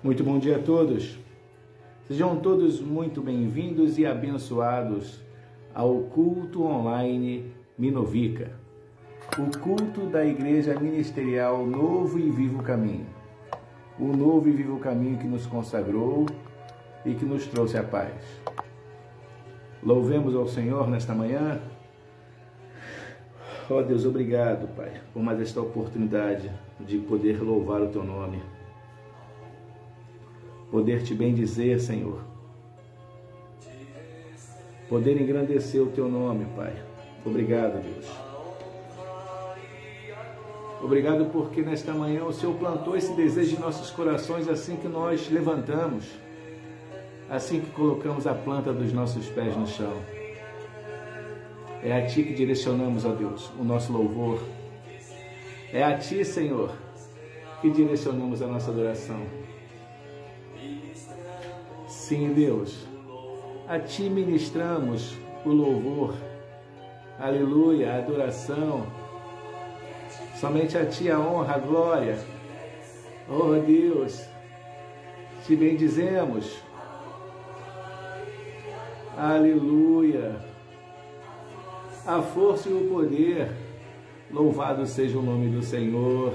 Muito bom dia a todos. Sejam todos muito bem-vindos e abençoados ao culto online Minovica, o culto da Igreja Ministerial Novo e Vivo Caminho. O novo e vivo caminho que nos consagrou e que nos trouxe a paz. Louvemos ao Senhor nesta manhã. Ó Deus, obrigado, Pai, por mais esta oportunidade de poder louvar o Teu nome. Poder Te bendizer, Senhor. Poder engrandecer o Teu nome, Pai. Obrigado, Deus. Obrigado porque nesta manhã o Senhor plantou esse desejo em nossos corações assim que nós levantamos, assim que colocamos a planta dos nossos pés no chão. É a Ti que direcionamos, ó Deus, o nosso louvor. É a Ti, Senhor, que direcionamos a nossa adoração. Sim, Deus, a Ti ministramos o louvor. Aleluia, a adoração. Somente a Ti a honra, a glória. Oh Deus, Te bendizemos. Aleluia. A força e o poder. Louvado seja o nome do Senhor.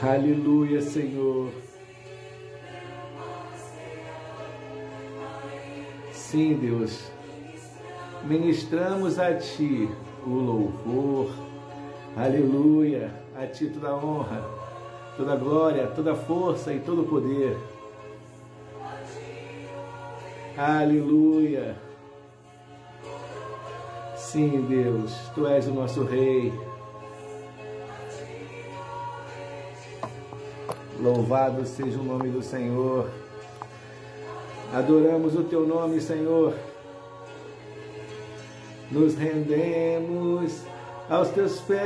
Aleluia, Senhor. Sim, Deus. Ministramos a Ti o louvor. Aleluia. A Ti toda a honra, toda a glória, toda a força e todo o poder. Aleluia. Sim, Deus, Tu és o nosso Rei. Louvado seja o nome do Senhor. Adoramos o Teu nome, Senhor. Nos rendemos aos Teus pés.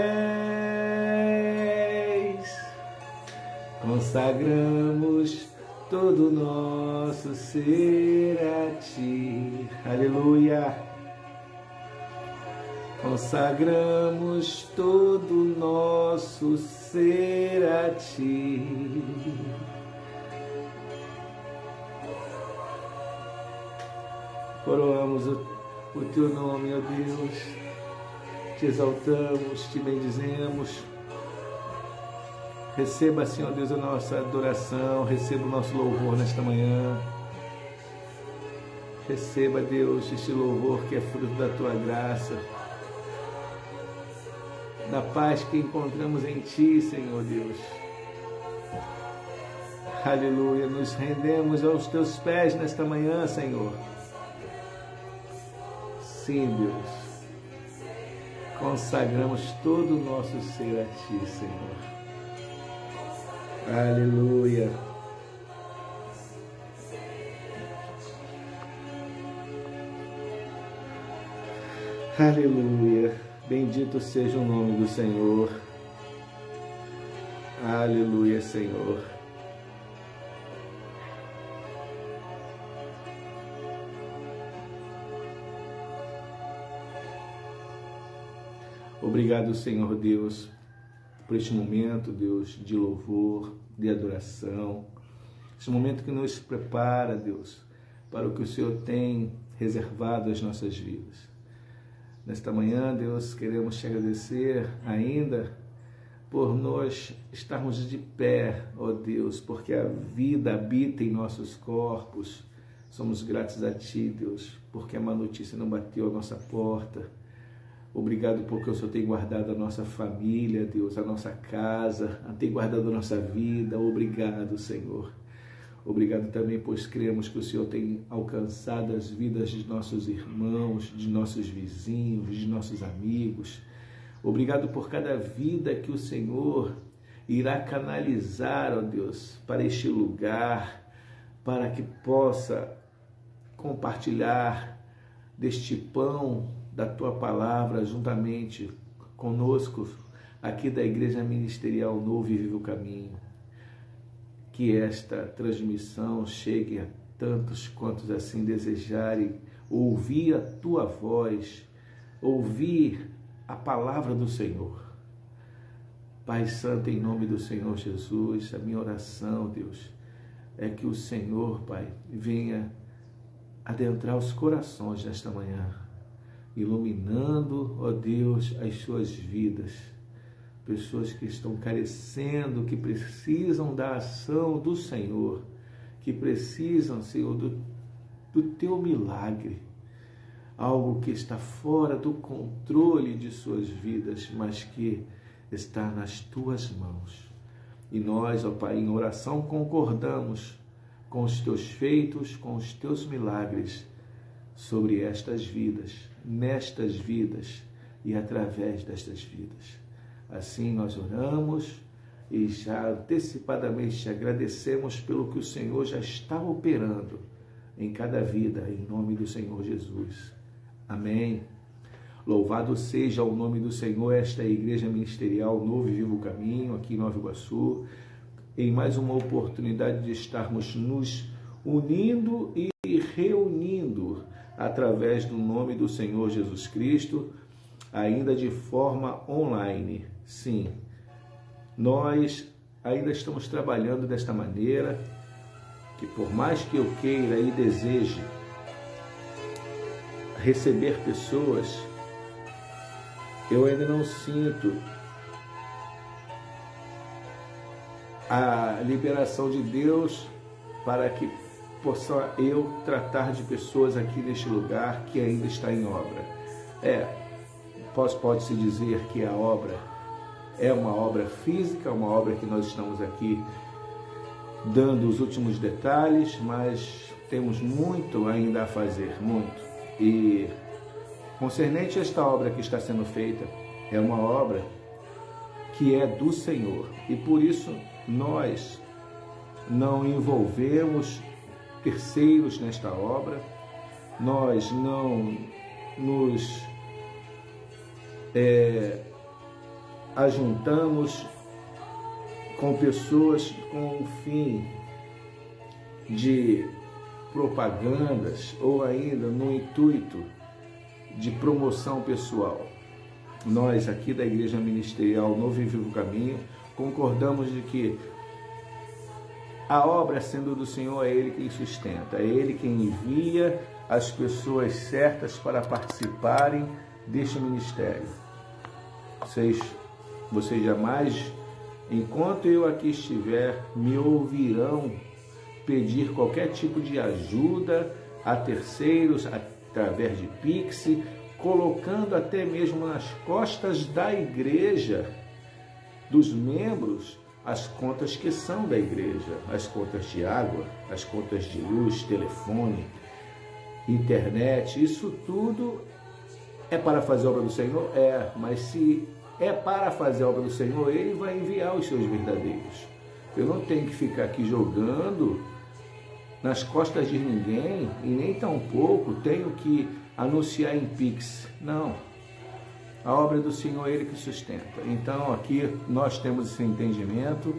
Consagramos todo o nosso ser a Ti. Aleluia. Consagramos todo o nosso ser a Ti. Coroamos o Teu nome, ó Deus. Te exaltamos, Te bendizemos. Receba, Senhor Deus, a nossa adoração, receba o nosso louvor nesta manhã. Receba, Deus, este louvor que é fruto da Tua graça, da paz que encontramos em Ti, Senhor Deus. Aleluia, nos rendemos aos Teus pés nesta manhã, Senhor. Sim, Deus. Consagramos todo o nosso ser a Ti, Senhor. Aleluia. Aleluia. Bendito seja o nome do Senhor. Aleluia, Senhor. Obrigado, Senhor Deus, por este momento, Deus, de louvor, de adoração. Este momento que nos prepara, Deus, para o que o Senhor tem reservado às nossas vidas. Nesta manhã, Deus, queremos Te agradecer ainda por nós estarmos de pé, ó Deus, porque a vida habita em nossos corpos. Somos gratos a Ti, Deus, porque a má notícia não bateu a nossa porta. Obrigado porque o Senhor tem guardado a nossa família, Deus, a nossa casa, tem guardado a nossa vida. Obrigado, Senhor. Obrigado também, pois cremos que o Senhor tem alcançado as vidas de nossos irmãos, de nossos vizinhos, de nossos amigos. Obrigado por cada vida que o Senhor irá canalizar, ó Deus, para este lugar, para que possa compartilhar deste pão da Tua palavra juntamente conosco aqui da Igreja Ministerial Novo e Vivo Caminho. Que esta transmissão chegue a tantos quantos assim desejarem ouvir a Tua voz, ouvir a palavra do Senhor. Pai Santo, em nome do Senhor Jesus, a minha oração, Deus, é que o Senhor, Pai, venha adentrar os corações nesta manhã, iluminando, ó Deus, as suas vidas. Pessoas que estão carecendo, que precisam da ação do Senhor, que precisam, Senhor, do teu milagre. Algo que está fora do controle de suas vidas, mas que está nas tuas mãos. E nós, ó Pai, em oração concordamos com os teus feitos, com os teus milagres sobre estas vidas, nestas vidas e através destas vidas. Assim nós oramos e já antecipadamente te agradecemos pelo que o Senhor já está operando em cada vida, em nome do Senhor Jesus. Amém. Louvado seja o nome do Senhor, esta é a Igreja Ministerial Novo e Vivo Caminho, aqui em Nova Iguaçu, em mais uma oportunidade de estarmos nos unindo e reunindo através do nome do Senhor Jesus Cristo, ainda de forma online. Sim, nós ainda estamos trabalhando desta maneira, que por mais que eu queira e deseje receber pessoas, eu ainda não sinto a liberação de Deus para que possa eu tratar de pessoas aqui neste lugar que ainda está em obra. Pode-se dizer que a obra é uma obra física, uma obra que nós estamos aqui dando os últimos detalhes, mas temos muito ainda a fazer, muito. E concernente a esta obra que está sendo feita, é uma obra que é do Senhor. E por isso nós não envolvemos terceiros nesta obra, nós não nos ajuntamos com pessoas com o fim de propagandas ou ainda no intuito de promoção pessoal. Nós aqui da Igreja Ministerial Novo e Vivo Caminho concordamos de que a obra sendo do Senhor é Ele quem sustenta, é Ele quem envia as pessoas certas para participarem deste ministério. Vocês jamais, enquanto eu aqui estiver, me ouvirão pedir qualquer tipo de ajuda a terceiros através de Pix, colocando até mesmo nas costas da igreja, dos membros, as contas que são da igreja, as contas de água, as contas de luz, telefone, internet. Isso tudo é para fazer a obra do Senhor? Mas se é para fazer a obra do Senhor, Ele vai enviar os seus verdadeiros. Eu não tenho que ficar aqui jogando nas costas de ninguém, e nem tampouco tenho que anunciar em Pix. Não. A obra do Senhor é Ele que sustenta. Então aqui nós temos esse entendimento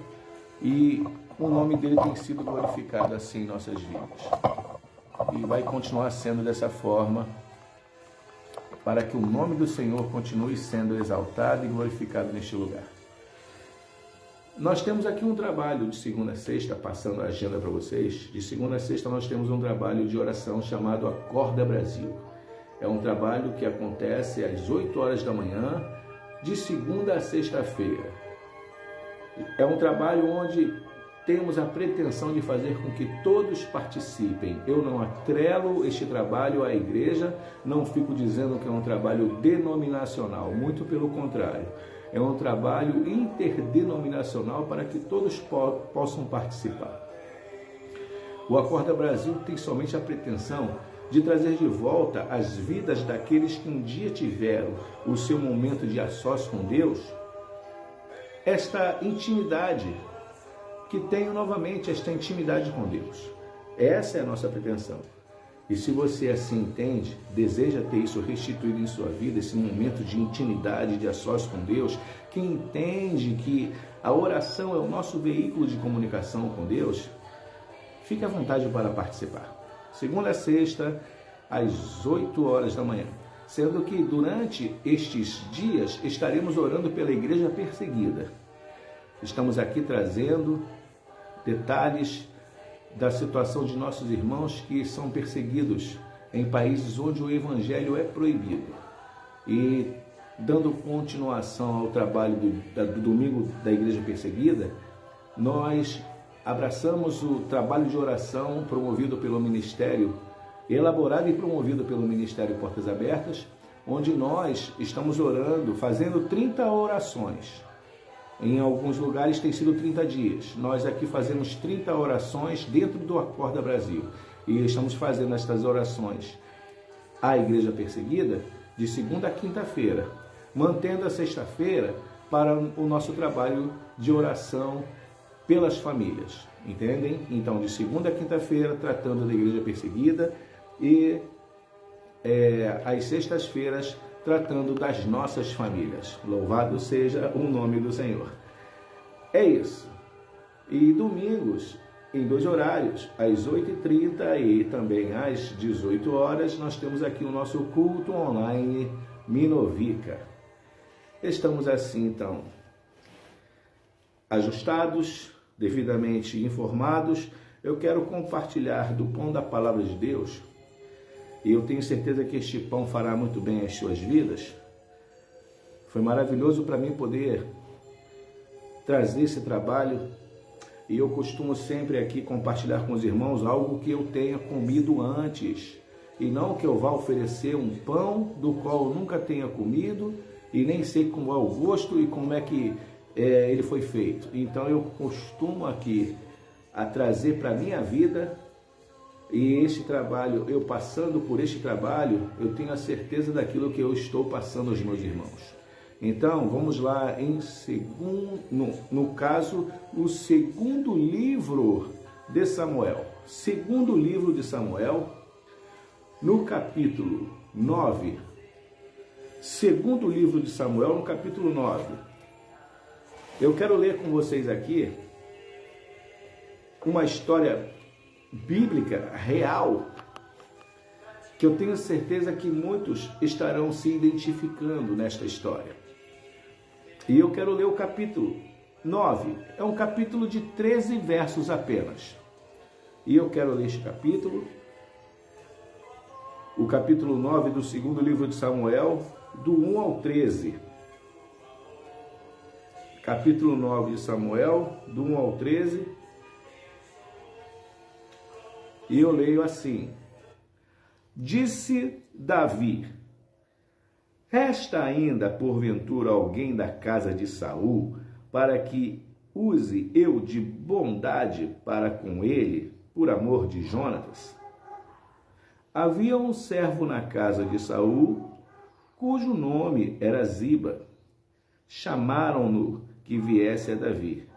e o nome dele tem sido glorificado assim em nossas vidas. E vai continuar sendo dessa forma, para que o nome do Senhor continue sendo exaltado e glorificado neste lugar. Nós temos aqui um trabalho de segunda a sexta, passando a agenda para vocês. De segunda a sexta nós temos um trabalho de oração chamado Acorda Brasil. É um trabalho que acontece às 8 horas da manhã, de segunda a sexta-feira. É um trabalho onde temos a pretensão de fazer com que todos participem. Eu não atrelo este trabalho à igreja, não fico dizendo que é um trabalho denominacional, muito pelo contrário. É um trabalho interdenominacional para que todos possam participar. O Acorda Brasil tem somente a pretensão de trazer de volta as vidas daqueles que um dia tiveram o seu momento de a sós com Deus, esta intimidade, que tenham novamente esta intimidade com Deus. Essa é a nossa pretensão. E se você assim entende, deseja ter isso restituído em sua vida, esse momento de intimidade, de a sós com Deus, que entende que a oração é o nosso veículo de comunicação com Deus, fique à vontade para participar. Segunda a sexta, às 8 horas da manhã. Sendo que durante estes dias estaremos orando pela igreja perseguida. Estamos aqui trazendo detalhes da situação de nossos irmãos que são perseguidos em países onde o evangelho é proibido. E dando continuação ao trabalho do domingo da Igreja Perseguida, nós abraçamos o trabalho de oração promovido pelo Ministério, elaborado e promovido pelo Ministério Portas Abertas, onde nós estamos orando, fazendo 30 orações. Em alguns lugares tem sido 30 dias. Nós aqui fazemos 30 orações dentro do Acorda Brasil. E estamos fazendo estas orações à Igreja Perseguida de segunda a quinta-feira, mantendo a sexta-feira para o nosso trabalho de oração pelas famílias. Entendem? Então, de segunda a quinta-feira, tratando da Igreja Perseguida e às sextas-feiras, tratando das nossas famílias. Louvado seja o nome do Senhor. É isso. E domingos, em 2 horários, às 8h30 e também às 18 horas, nós temos aqui o nosso culto online Minovica. Estamos assim, então, ajustados, devidamente informados. Eu quero compartilhar do pão da palavra de Deus. E eu tenho certeza que este pão fará muito bem às suas vidas. Foi maravilhoso para mim poder trazer esse trabalho. E eu costumo sempre aqui compartilhar com os irmãos algo que eu tenha comido antes. E não que eu vá oferecer um pão do qual eu nunca tenha comido e nem sei como é o gosto e como é que ele foi feito. Então eu costumo aqui a trazer para a minha vida. E este trabalho, eu passando por este trabalho, eu tenho a certeza daquilo que eu estou passando aos meus irmãos. Então, vamos lá, no caso, o segundo livro de Samuel. Segundo livro de Samuel, no capítulo 9. Segundo livro de Samuel, no capítulo 9. Eu quero ler com vocês aqui uma história bíblica, real, que eu tenho certeza que muitos estarão se identificando nesta história. E eu quero ler o capítulo 9. É um capítulo de 13 versos apenas. E eu quero ler este capítulo, o capítulo 9 do segundo livro de Samuel, do 1 ao 13. Capítulo 9 de Samuel, do 1 ao 13. E eu leio assim: Disse Davi: Resta ainda porventura alguém da casa de Saul, para que use eu de bondade para com ele, por amor de Jonatas? Havia um servo na casa de Saul, cujo nome era Ziba. Chamaram-no que viesse a Davi.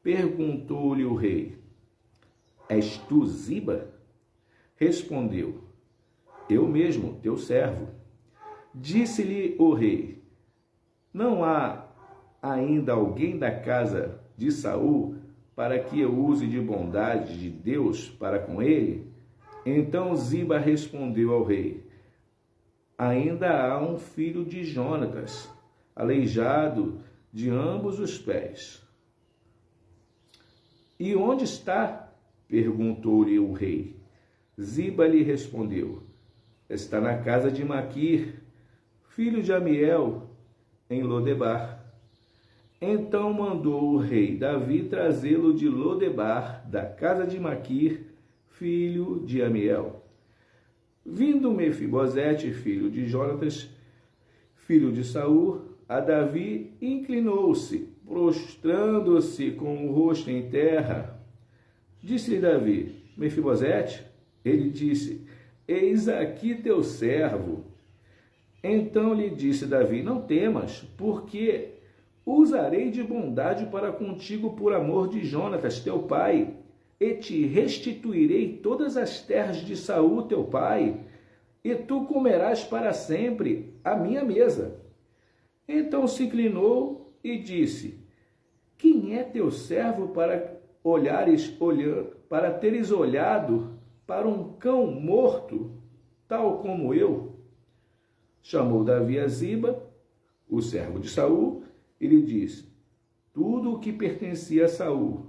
Perguntou-lhe o rei: És tu Ziba? Respondeu: Eu mesmo, teu servo. Disse-lhe o rei: Não há ainda alguém da casa de Saul para que eu use de bondade de Deus para com ele? Então Ziba respondeu ao rei: Ainda há um filho de Jonatas, aleijado de ambos os pés. E onde está? Perguntou-lhe o rei. Ziba lhe respondeu: Está na casa de Maquir, filho de Amiel, em Lodebar. Então mandou o rei Davi trazê-lo de Lodebar, da casa de Maquir, filho de Amiel. Vindo Mefibosete, filho de Jonatas, filho de Saul, a Davi, inclinou-se, prostrando-se com o rosto em terra. Disse-lhe Davi: Mefibosete? Ele disse: Eis aqui teu servo. Então lhe disse Davi: Não temas, porque usarei de bondade para contigo por amor de Jonatas, teu pai, e te restituirei todas as terras de Saul, teu pai, e tu comerás para sempre a minha mesa. Então se inclinou e disse: Quem é teu servo para para teres olhado para um cão morto, tal como eu? Chamou Davi a Ziba, o servo de Saul, e lhe disse: tudo o que pertencia a Saul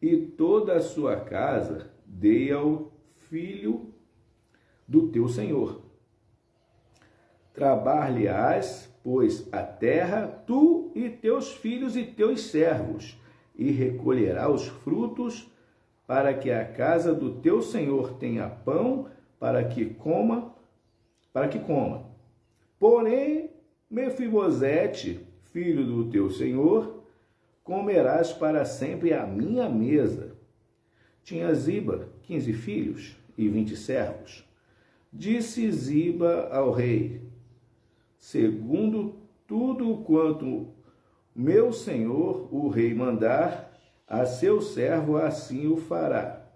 e toda a sua casa dei ao filho do teu senhor. Trabalhar-lhe-ás, pois, a terra, tu e teus filhos e teus servos, e recolherá os frutos, para que a casa do teu senhor tenha pão, para que coma. Porém, Mefibosete, filho do teu senhor, comerás para sempre à minha mesa. Tinha Ziba 15 filhos e 20 servos. Disse Ziba ao rei: segundo tudo quanto meu senhor, o rei, mandar a seu servo, assim o fará.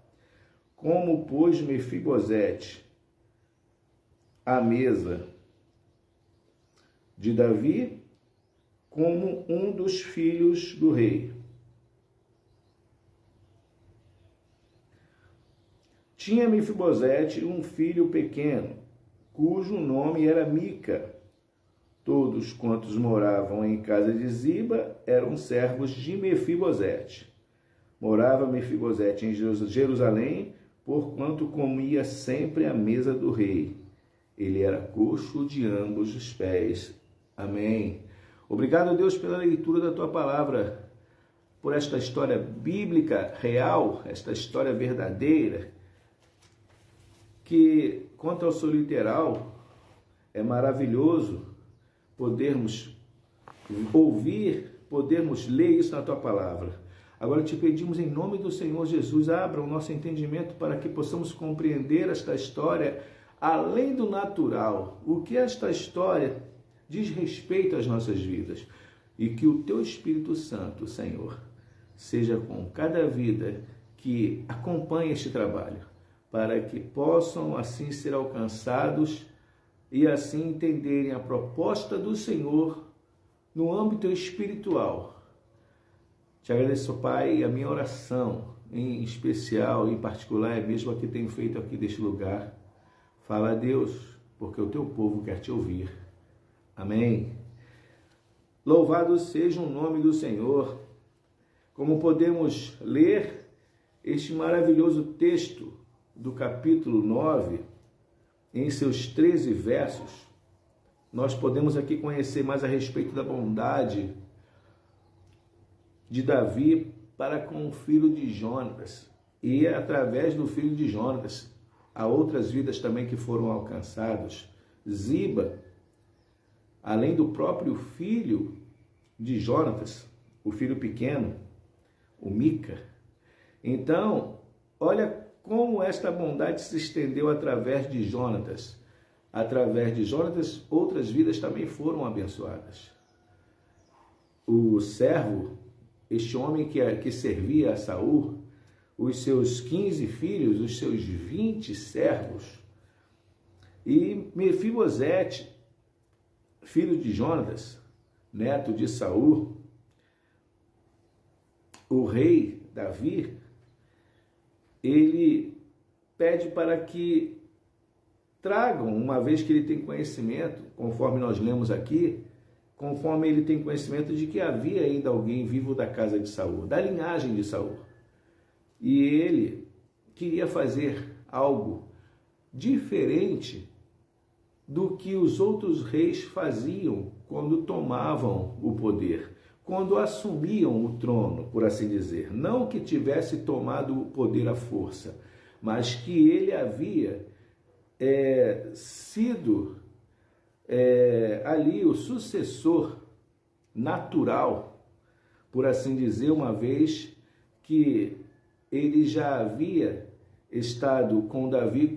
Como, pois, Mefibosete à mesa de Davi, como um dos filhos do rei. Tinha Mefibosete um filho pequeno, cujo nome era Mica. Todos quantos moravam em casa de Ziba eram servos de Mefibosete. Morava Mefibosete em Jerusalém, porquanto comia sempre à mesa do rei. Ele era coxo de ambos os pés. Amém. Obrigado, Deus, pela leitura da Tua palavra, por esta história bíblica real, esta história verdadeira, que, quanto ao seu literal, é maravilhoso podermos ouvir, podermos ler isso na Tua palavra. Agora te pedimos, em nome do Senhor Jesus, abra o nosso entendimento para que possamos compreender esta história além do natural, o que esta história diz respeito às nossas vidas, e que o Teu Espírito Santo, Senhor, seja com cada vida que acompanha este trabalho, para que possam assim ser alcançados e assim entenderem a proposta do Senhor no âmbito espiritual. Te agradeço, Pai, e a minha oração, em especial, em particular, é mesmo a que tenho feito aqui deste lugar. Fala a Deus, porque o Teu povo quer Te ouvir. Amém. Louvado seja o nome do Senhor. Como podemos ler este maravilhoso texto do capítulo 9, em seus 13 versos, nós podemos aqui conhecer mais a respeito da bondade de Davi para com o filho de Jonatas. E através do filho de Jonatas, há outras vidas também que foram alcançadas. Ziba, além do próprio filho de Jonatas, o filho pequeno, o Mica. Então, olha como esta bondade se estendeu através de Jonatas. Através de Jonatas, outras vidas também foram abençoadas. O servo, este homem que servia a Saul, os seus 15 filhos, os seus 20 servos, e Mefibosete, filho de Jonatas, neto de Saul, o rei Davi, ele pede para que tragam, uma vez que ele tem conhecimento, conforme nós lemos aqui, conforme ele tem conhecimento de que havia ainda alguém vivo da casa de Saul, da linhagem de Saul. E ele queria fazer algo diferente do que os outros reis faziam quando tomavam o poder, quando assumiam o trono, por assim dizer. Não que tivesse tomado o poder à força, mas que ele havia sido ali o sucessor natural, por assim dizer, uma vez que ele já havia estado com Davi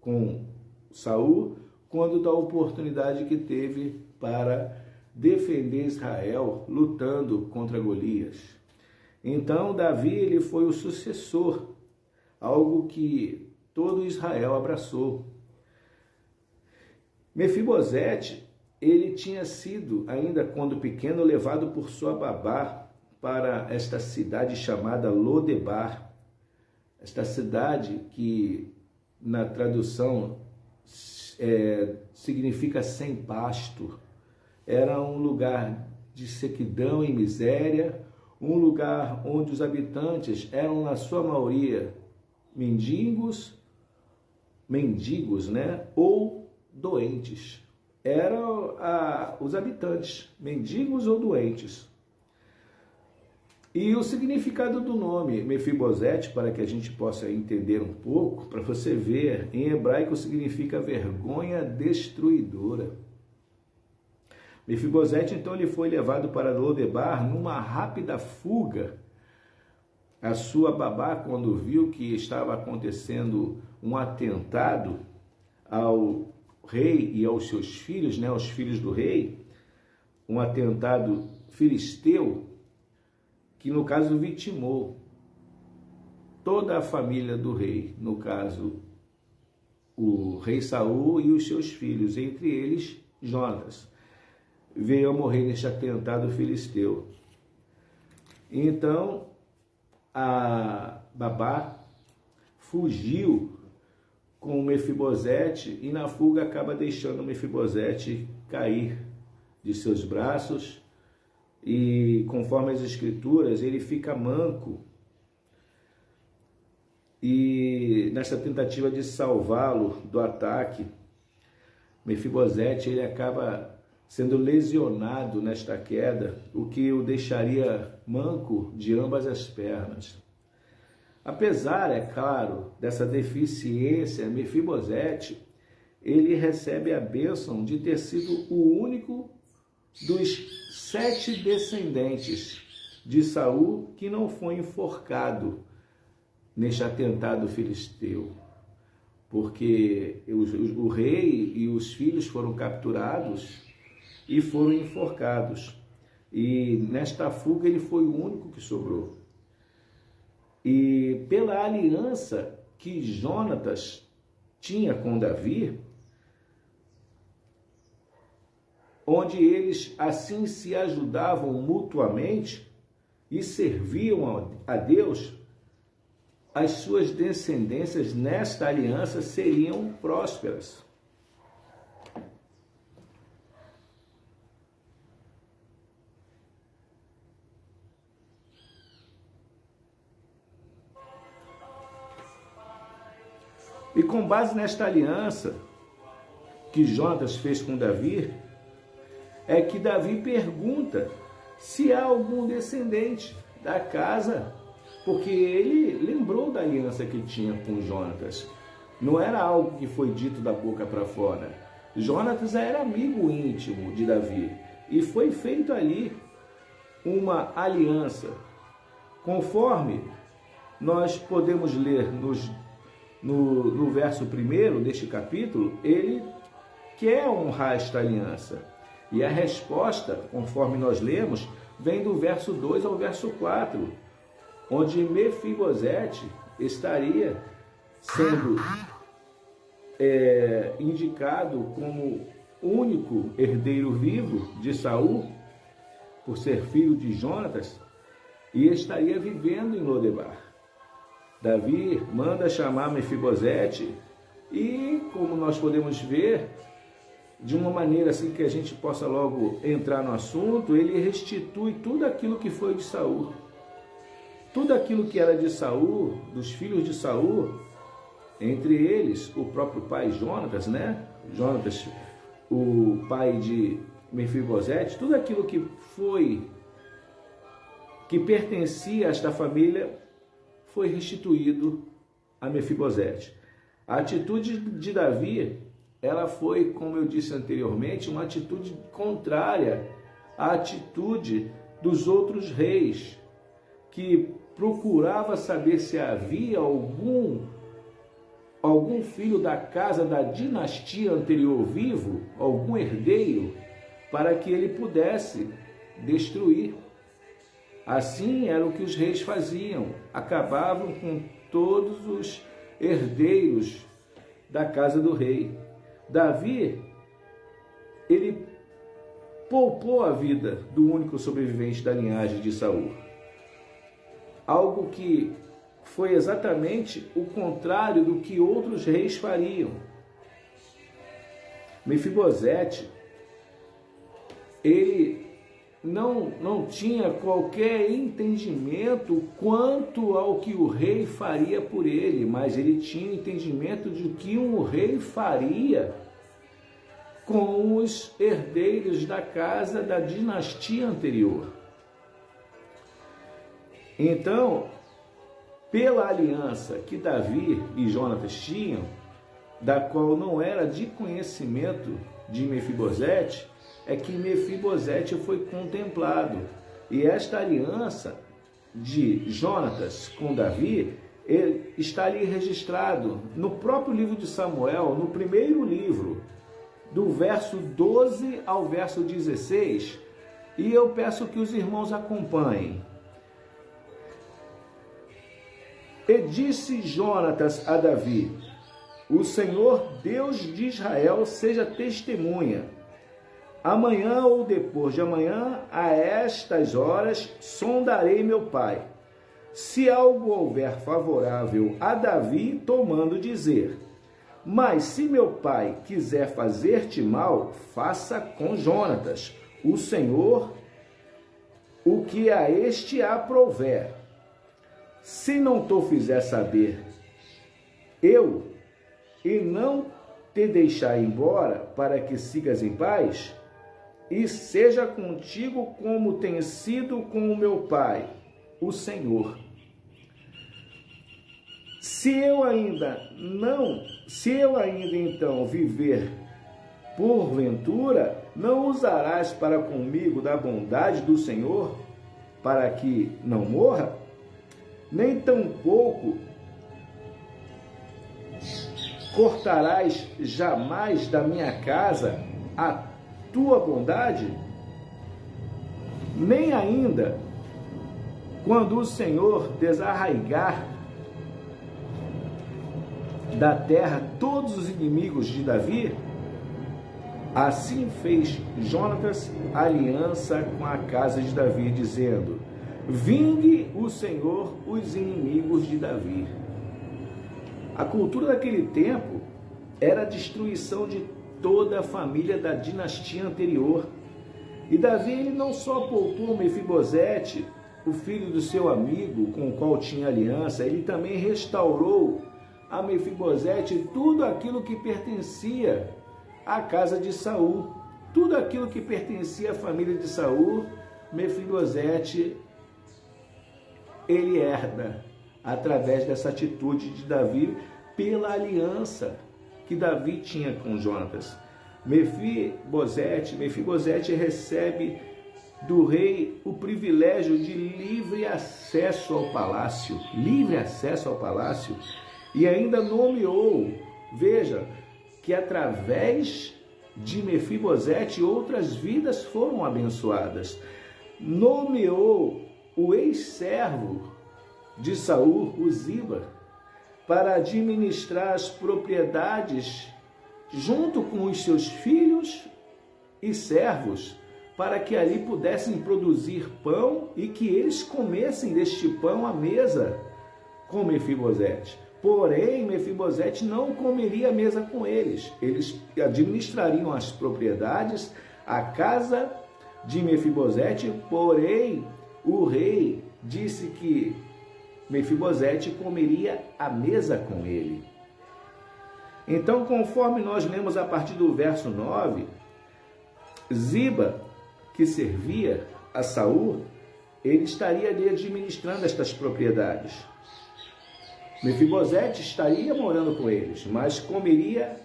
com Saul, quando da oportunidade que teve para defender Israel, lutando contra Golias. Então, Davi, ele foi o sucessor, algo que todo Israel abraçou. Mefibosete, ele tinha sido, ainda quando pequeno, levado por sua babá para esta cidade chamada Lodebar. Esta cidade que, na tradução, significa sem pasto. Era um lugar de sequidão e miséria, um lugar onde os habitantes eram, na sua maioria, mendigos, né? Ou doentes. Eram os habitantes, mendigos ou doentes. E o significado do nome Mefibosete, para que a gente possa entender um pouco, para você ver, em hebraico significa vergonha destruidora. Mefibosete, então, ele foi levado para Lodebar numa rápida fuga. A sua babá, quando viu que estava acontecendo um atentado ao rei e aos seus filhos, né, aos filhos do rei, um atentado filisteu, que no caso vitimou toda a família do rei, no caso o rei Saul e os seus filhos, entre eles Jonatas, veio a morrer neste atentado filisteu. Então a babá fugiu com o Mefibosete e na fuga acaba deixando o Mefibosete cair de seus braços. E conforme as escrituras, ele fica manco. E nessa tentativa de salvá-lo do ataque, Mefibosete ele acaba sendo lesionado nesta queda, o que o deixaria manco de ambas as pernas. Apesar, é claro, dessa deficiência, Mefibosete ele recebe a bênção de ter sido o único dos 7 descendentes de Saul que não foi enforcado neste atentado filisteu, porque o rei e os filhos foram capturados e foram enforcados, e nesta fuga ele foi o único que sobrou. E pela aliança que Jonatas tinha com Davi, onde eles assim se ajudavam mutuamente e serviam a Deus, as suas descendências nesta aliança seriam prósperas. E com base nesta aliança que Jonatas fez com Davi, é que Davi pergunta se há algum descendente da casa, porque ele lembrou da aliança que tinha com Jonatas. Não era algo que foi dito da boca para fora. Jonatas era amigo íntimo de Davi e foi feito ali uma aliança. Conforme nós podemos ler no verso 1 deste capítulo, ele quer honrar esta aliança. E a resposta, conforme nós lemos, vem do verso 2 ao verso 4, onde Mefibosete estaria sendo indicado como único herdeiro vivo de Saul, por ser filho de Jonatas, e estaria vivendo em Lodebar. Davi manda chamar Mefibosete e, como nós podemos ver, de uma maneira assim que a gente possa logo entrar no assunto, ele restitui tudo aquilo que foi de Saul. Tudo aquilo que era de Saul, dos filhos de Saul, entre eles o próprio pai Jonatas, né? Jonatas, o pai de Mefibosete, tudo aquilo que pertencia a esta família foi restituído a Mefibosete. A atitude de Davi, ela foi, como eu disse anteriormente, uma atitude contrária à atitude dos outros reis, que procurava saber se havia algum filho da casa da dinastia anterior vivo, algum herdeiro, para que ele pudesse destruir. Assim era o que os reis faziam, acabavam com todos os herdeiros da casa do rei. Davi, ele poupou a vida do único sobrevivente da linhagem de Saul. Algo que foi exatamente o contrário do que outros reis fariam. Mefibosete, ele não tinha qualquer entendimento quanto ao que o rei faria por ele, mas ele tinha entendimento de que um rei faria com os herdeiros da casa da dinastia anterior. Então, pela aliança que Davi e Jonatas tinham, da qual não era de conhecimento de Mefibosete, é que Mefibosete foi contemplado. E esta aliança de Jonatas com Davi está ali registrado no próprio livro de Samuel, no primeiro livro, do verso 12 ao verso 16, e eu peço que os irmãos acompanhem. E disse Jonatas a Davi: o Senhor Deus de Israel seja testemunha. Amanhã ou depois de amanhã, a estas horas, sondarei meu pai. Se algo houver favorável a Davi, tomando dizer. Mas se meu pai quiser fazer-te mal, faça com Jonatas, o Senhor, o que a este aprouver. Se não te fizer saber, eu, e não te deixar embora para que sigas em paz, e seja contigo como tem sido com o meu pai, o Senhor. Se eu ainda então viver porventura, não usarás para comigo da bondade do Senhor, para que não morra, nem tampouco cortarás jamais da minha casa a tua bondade? Nem ainda, quando o Senhor desarraigar da terra todos os inimigos de Davi? Assim fez Jonatas aliança com a casa de Davi, dizendo: vingue o Senhor os inimigos de Davi. A cultura daquele tempo era a destruição de toda a família da dinastia anterior. E Davi, ele não só poupou Mefibosete, o filho do seu amigo com o qual tinha aliança, ele também restaurou a Mefibosete tudo aquilo que pertencia à casa de Saul. Tudo aquilo que pertencia à família de Saul, Mefibosete, ele herda através dessa atitude de Davi, pela aliança que Davi tinha com Jonatas. Mefibosete recebe do rei o privilégio de livre acesso ao palácio, e ainda nomeou, veja, que através de Mefibosete outras vidas foram abençoadas. Nomeou o ex-servo de Saul, o Ziba, para administrar as propriedades junto com os seus filhos e servos, para que ali pudessem produzir pão e que eles comessem deste pão à mesa com Mefibosete. Porém, Mefibosete não comeria à mesa com eles. Eles administrariam as propriedades, a casa de Mefibosete, porém, o rei disse que Mefibosete comeria à mesa com ele. Então, conforme nós lemos a partir do verso 9, Ziba, que servia a Saul, ele estaria ali administrando estas propriedades. Mefibosete estaria morando com eles, mas comeria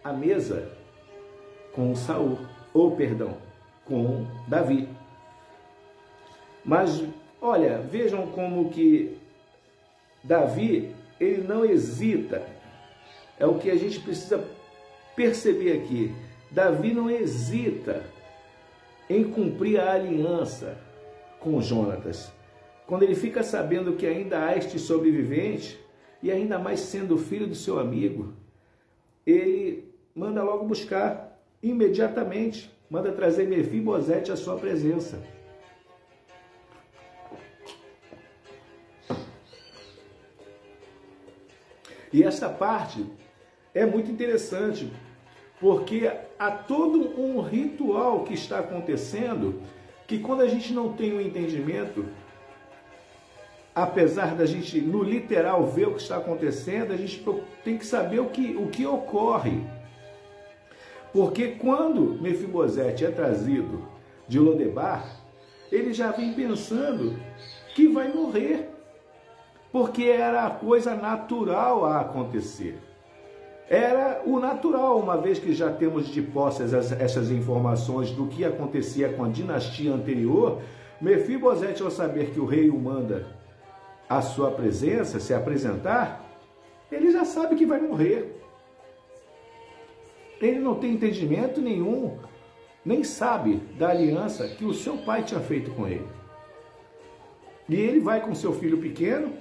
à mesa com Saul, com Davi. Mas, olha, vejam como que Davi, ele não hesita. É o que a gente precisa perceber aqui. Davi não hesita em cumprir a aliança com Jonatas. Quando ele fica sabendo que ainda há este sobrevivente, e ainda mais sendo filho do seu amigo, ele manda logo buscar, imediatamente, manda trazer Mefibosete à sua presença. E essa parte é muito interessante, porque há todo um ritual que está acontecendo, que quando a gente não tem um entendimento, apesar da gente no literal ver o que está acontecendo, a gente tem que saber o que ocorre. Porque quando Mefibosete é trazido de Lodebar, ele já vem pensando que vai morrer, porque era a coisa natural a acontecer. Era o natural, uma vez que já temos de posse essas informações do que acontecia com a dinastia anterior. Mefibosete, ao saber que o rei o manda à sua presença, se apresentar, ele já sabe que vai morrer. Ele não tem entendimento nenhum, nem sabe da aliança que o seu pai tinha feito com ele. E ele vai com seu filho pequeno,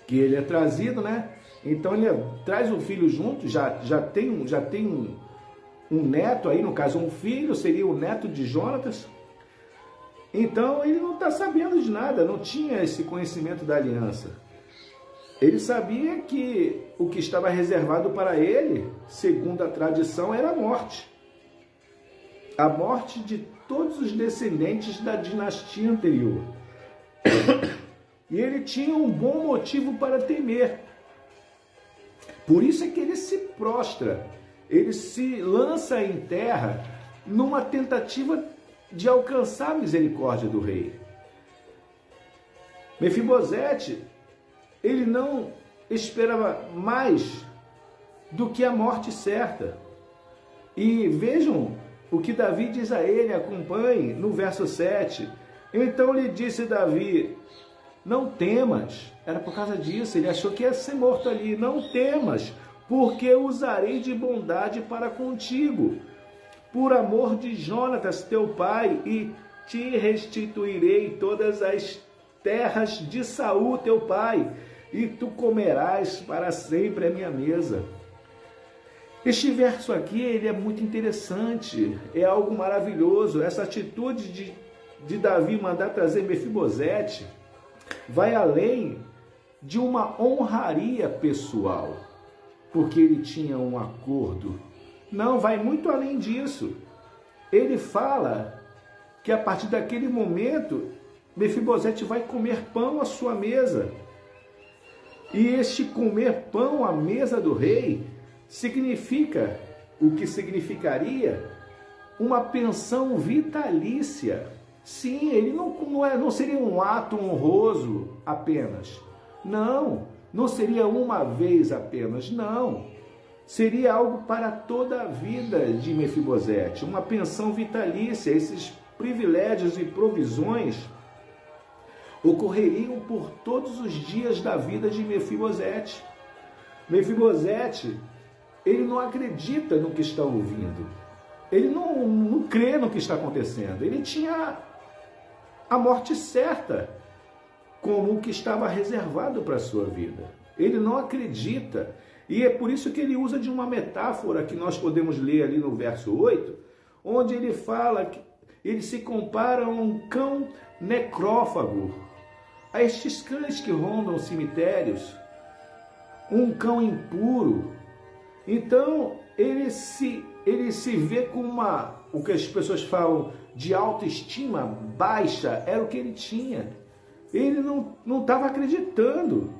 que ele é trazido, né? Então ele traz o filho junto, já tem um neto aí, no caso um filho, seria o neto de Jonatas. Então ele não está sabendo de nada, não tinha esse conhecimento da aliança. Ele sabia que o que estava reservado para ele, segundo a tradição, era a morte. A morte de todos os descendentes da dinastia anterior. E ele tinha um bom motivo para temer. Por isso é que ele se prostra, ele se lança em terra numa tentativa de alcançar a misericórdia do rei. Mefibosete, ele não esperava mais do que a morte certa. E vejam o que Davi diz a ele, acompanhe no verso 7. Então lhe disse Davi: não temas. Era por causa disso, ele achou que ia ser morto ali. Não temas, porque usarei de bondade para contigo, por amor de Jonatas teu pai, e te restituirei todas as terras de Saul teu pai, e tu comerás para sempre a minha mesa. Este verso aqui, ele é muito interessante, é algo maravilhoso. Essa atitude de Davi mandar trazer Mefibosete vai além de uma honraria pessoal, porque ele tinha um acordo. Não, vai muito além disso. Ele fala que a partir daquele momento, Mefibosete vai comer pão à sua mesa. E este comer pão à mesa do rei significa, o que significaria, uma pensão vitalícia. Sim, ele não seria um ato honroso apenas. Não seria uma vez apenas, não. Seria algo para toda a vida de Mefibosete, uma pensão vitalícia. Esses privilégios e provisões ocorreriam por todos os dias da vida de Mefibosete. Mefibosete, ele não acredita no que está ouvindo. Ele não crê no que está acontecendo. Ele tinha a morte certa como o que estava reservado para a sua vida. Ele não acredita. E é por isso que ele usa de uma metáfora que nós podemos ler ali no verso 8, onde ele fala que ele se compara a um cão necrófago, a estes cães que rondam cemitérios, um cão impuro. Então ele se vê com o que as pessoas falam de autoestima baixa, era o que ele tinha. Ele não estava acreditando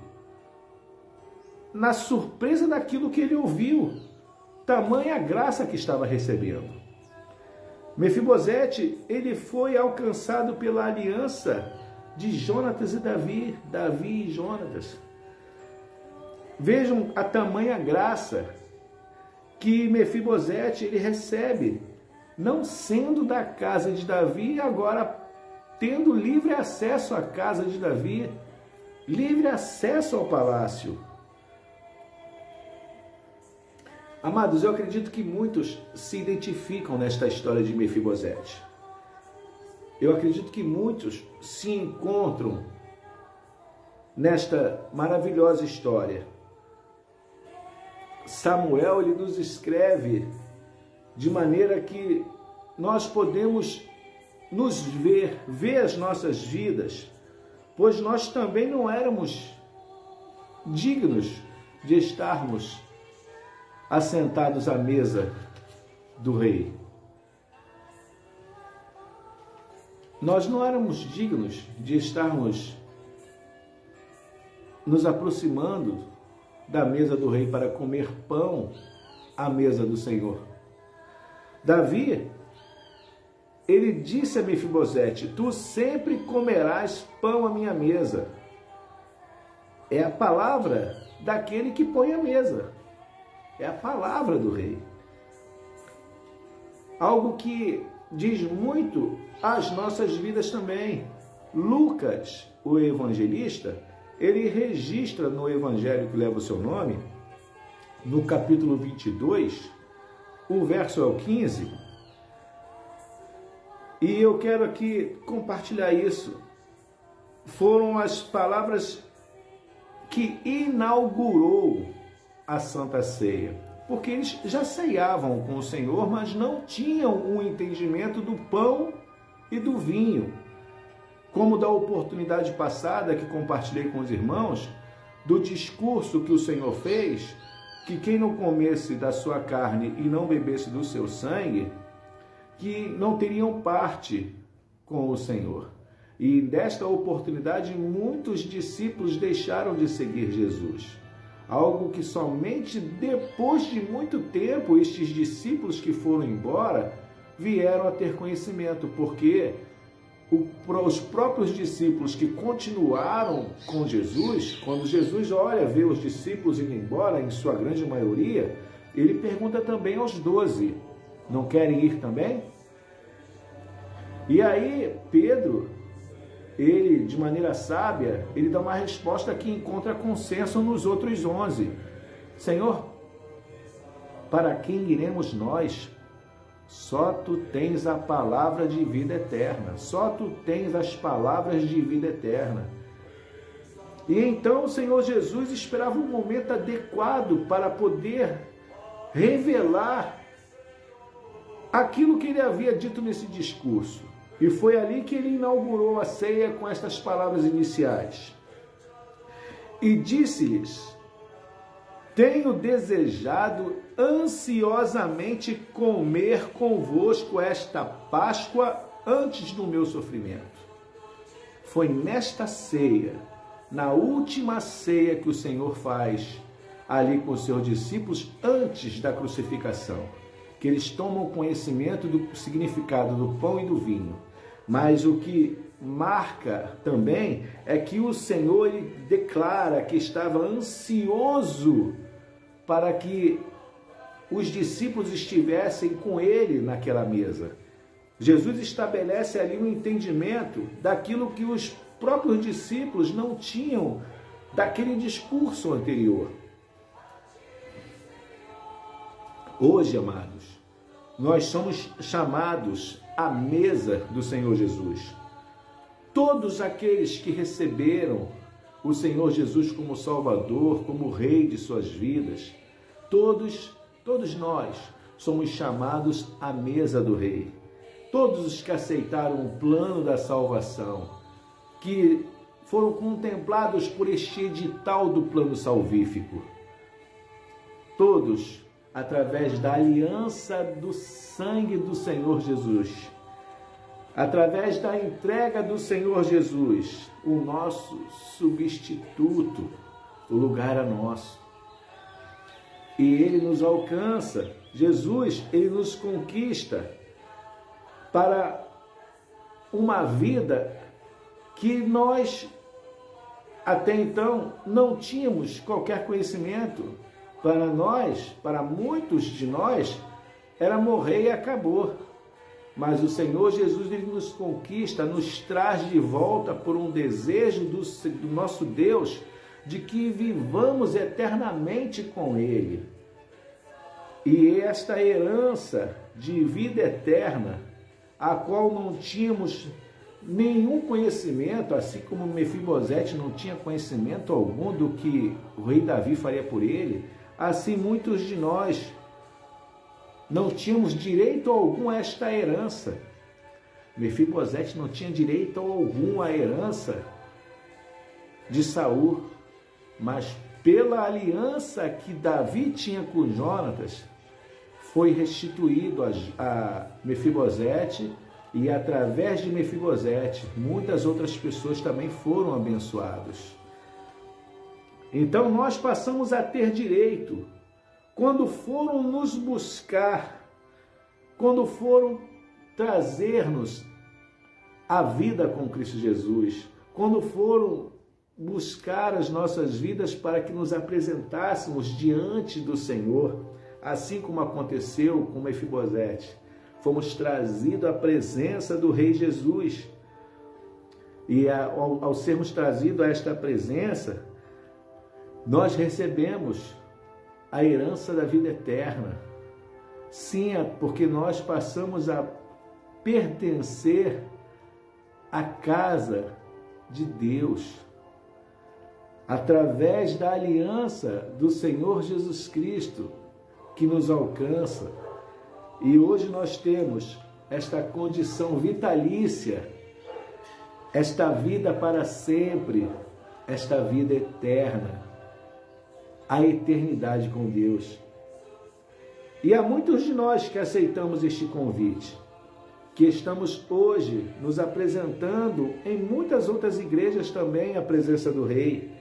na surpresa daquilo que ele ouviu, tamanha graça que estava recebendo. Mefibosete, ele foi alcançado pela aliança de Jonatas e Davi e Jonatas. Vejam a tamanha graça que Mefibosete ele recebe, não sendo da casa de Davi, agora tendo livre acesso à casa de Davi, livre acesso ao palácio. Amados, eu acredito que muitos se identificam nesta história de Mefibosete. Eu acredito que muitos se encontram nesta maravilhosa história. Samuel, ele nos escreve de maneira que nós podemos nos ver as nossas vidas, pois nós também não éramos dignos de estarmos assentados à mesa do rei. nós não éramos dignos de estarmos nos aproximando da mesa do rei para comer pão à mesa do Senhor. Davi, ele disse a Mefibosete: tu sempre comerás pão à minha mesa. É a palavra daquele que põe a mesa. É a palavra do rei. Algo que diz muito às nossas vidas também. Lucas, o evangelista, ele registra no evangelho que leva o seu nome, no capítulo 22, o verso é o 15, e eu quero aqui compartilhar isso. Foram as palavras que inaugurou a Santa Ceia, porque eles já ceiavam com o Senhor, mas não tinham um entendimento do pão e do vinho. Como da oportunidade passada que compartilhei com os irmãos, do discurso que o Senhor fez, que quem não comesse da sua carne e não bebesse do seu sangue, que não teriam parte com o Senhor. E desta oportunidade, muitos discípulos deixaram de seguir Jesus. Algo que somente depois de muito tempo, estes discípulos que foram embora, vieram a ter conhecimento, porque os próprios discípulos que continuaram com Jesus, quando Jesus vê os discípulos indo embora, em sua grande maioria, ele pergunta também aos 12, não querem ir também? E aí Pedro, ele de maneira sábia, ele dá uma resposta que encontra consenso nos outros 11. Senhor, para quem iremos nós? Só tu tens a palavra de vida eterna. Só tu tens as palavras de vida eterna. E então o Senhor Jesus esperava um momento adequado para poder revelar aquilo que ele havia dito nesse discurso. E foi ali que ele inaugurou a ceia com estas palavras iniciais. E disse-lhes: tenho desejado ansiosamente comer convosco esta Páscoa antes do meu sofrimento. Foi nesta ceia, na última ceia que o Senhor faz ali com os seus discípulos antes da crucificação, que eles tomam conhecimento do significado do pão e do vinho. Mas o que marca também é que o Senhor ele declara que estava ansioso para que os discípulos estivessem com ele naquela mesa. Jesus estabelece ali um entendimento daquilo que os próprios discípulos não tinham daquele discurso anterior. Hoje, amados, nós somos chamados à mesa do Senhor Jesus. Todos aqueles que receberam o Senhor Jesus como Salvador, como Rei de suas vidas, todos nós somos chamados à mesa do Rei. Todos os que aceitaram o plano da salvação, que foram contemplados por este edital do plano salvífico, todos, através da aliança do sangue do Senhor Jesus, através da entrega do Senhor Jesus, o nosso substituto, o lugar é nosso. E ele nos alcança, Jesus, ele nos conquista para uma vida que nós até então não tínhamos qualquer conhecimento. Para nós, para muitos de nós, era morrer e acabou. Mas o Senhor Jesus, ele nos conquista, nos traz de volta por um desejo do nosso Deus de que vivamos eternamente com Ele. E esta herança de vida eterna, a qual não tínhamos nenhum conhecimento, assim como Mefibosete não tinha conhecimento algum do que o rei Davi faria por ele, assim muitos de nós não tínhamos direito algum a esta herança. Mefibosete não tinha direito algum à herança de Saul, mas pela aliança que Davi tinha com Jonatas, foi restituído a Mefibosete E através de Mefibosete, muitas outras pessoas também foram abençoadas. Então nós passamos a ter direito, quando foram nos buscar, quando foram trazer-nos a vida com Cristo Jesus, quando foram buscar as nossas vidas para que nos apresentássemos diante do Senhor, assim como aconteceu com Mefibosete. Fomos trazidos à presença do Rei Jesus. E ao sermos trazidos a esta presença, nós recebemos a herança da vida eterna. Sim, porque nós passamos a pertencer à casa de Deus, através da aliança do Senhor Jesus Cristo, que nos alcança. E hoje nós temos esta condição vitalícia, esta vida para sempre, esta vida eterna, a eternidade com Deus. E há muitos de nós que aceitamos este convite, que estamos hoje nos apresentando em muitas outras igrejas também à presença do Rei,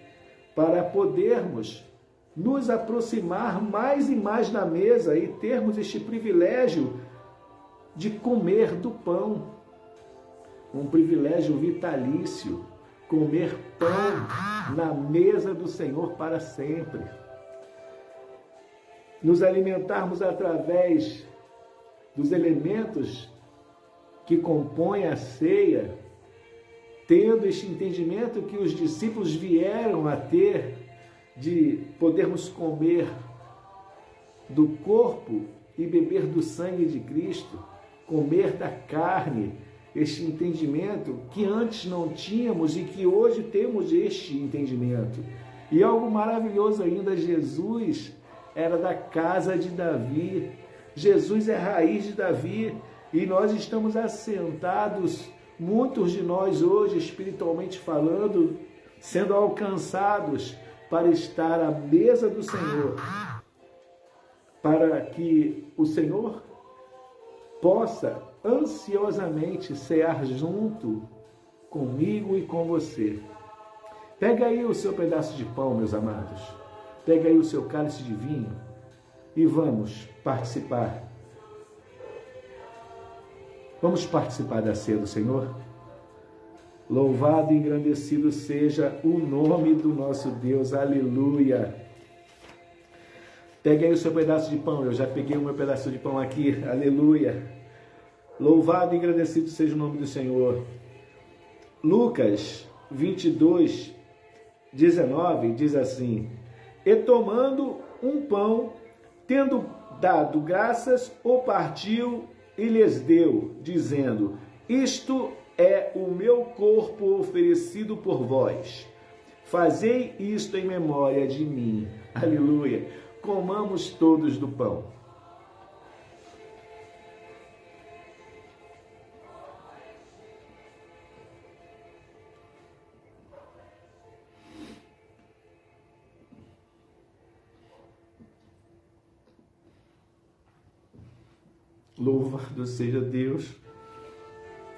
para podermos nos aproximar mais e mais da mesa e termos este privilégio de comer do pão, um privilégio vitalício, comer pão na mesa do Senhor para sempre. Nos alimentarmos através dos elementos que compõem a ceia, tendo este entendimento que os discípulos vieram a ter, de podermos comer do corpo e beber do sangue de Cristo, comer da carne, este entendimento que antes não tínhamos e que hoje temos este entendimento. E algo maravilhoso ainda, Jesus era da casa de Davi, Jesus é a raiz de Davi, e nós estamos assentados, muitos de nós hoje, espiritualmente falando, sendo alcançados para estar à mesa do Senhor, para que o Senhor possa ansiosamente cear junto comigo e com você. Pega aí o seu pedaço de pão, meus amados. Pega aí o seu cálice de vinho e vamos participar. Vamos participar da ceia do Senhor? Louvado e engrandecido seja o nome do nosso Deus. Aleluia. Pegue aí o seu pedaço de pão. Eu já peguei o meu pedaço de pão aqui. Aleluia. Louvado e engrandecido seja o nome do Senhor. Lucas 22, 19 diz assim: E tomando um pão, tendo dado graças, o partiu e lhes deu, dizendo: Isto é o meu corpo oferecido por vós. Fazei isto em memória de mim. Aleluia. Comamos todos do pão. Louvado seja Deus.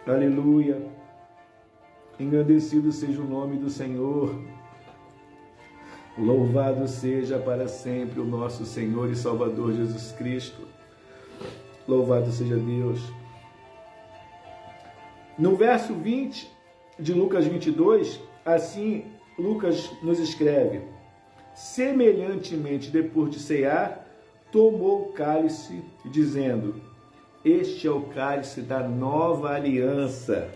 Aleluia. Engrandecido seja o nome do Senhor. Louvado seja para sempre o nosso Senhor e Salvador Jesus Cristo. Louvado seja Deus. No verso 20 de Lucas 22, assim Lucas nos escreve: Semelhantemente, depois de cear, tomou o cálice, dizendo: Este é o cálice da nova aliança,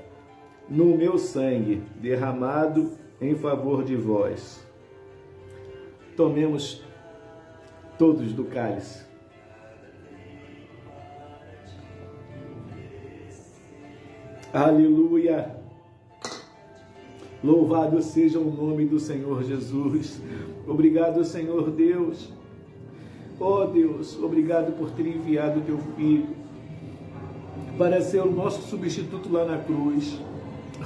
no meu sangue, derramado em favor de vós. Tomemos todos do cálice. Aleluia! Louvado seja o nome do Senhor Jesus. Obrigado, Senhor Deus. Oh Deus, obrigado por ter enviado o teu Filho para ser o nosso substituto lá na cruz.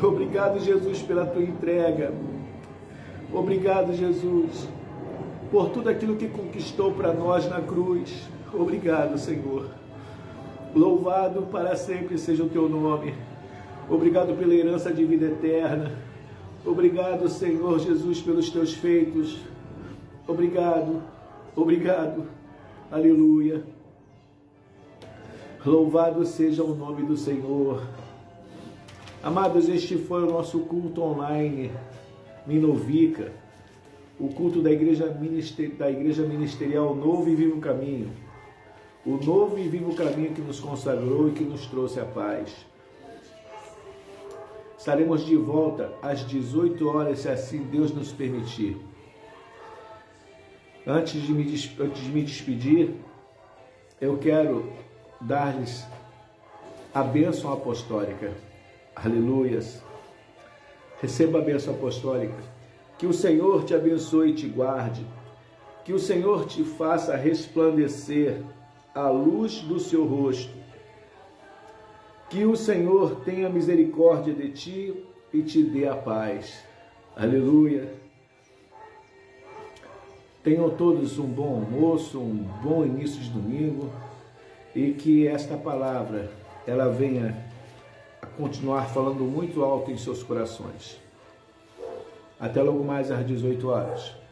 Obrigado, Jesus, pela tua entrega. Obrigado, Jesus, por tudo aquilo que conquistou para nós na cruz. Obrigado, Senhor. Louvado para sempre seja o teu nome. Obrigado pela herança de vida eterna. Obrigado, Senhor Jesus, pelos teus feitos. Obrigado, obrigado. Aleluia. Louvado seja o nome do Senhor. Amados, este foi o nosso culto online, Minovica, o culto da igreja ministerial Novo e Vivo Caminho. O novo e vivo caminho que nos consagrou e que nos trouxe a paz. Estaremos de volta às 18 horas, se assim Deus nos permitir. Antes de me despedir, eu quero dar-lhes a bênção apostólica. Aleluias. Receba a bênção apostólica. Que o Senhor te abençoe e te guarde. Que o Senhor te faça resplandecer a luz do seu rosto. Que o Senhor tenha misericórdia de ti e te dê a paz. Aleluia. Tenham todos um bom almoço, um bom início de domingo e que esta palavra ela venha a continuar falando muito alto em seus corações. Até logo mais às 18 horas.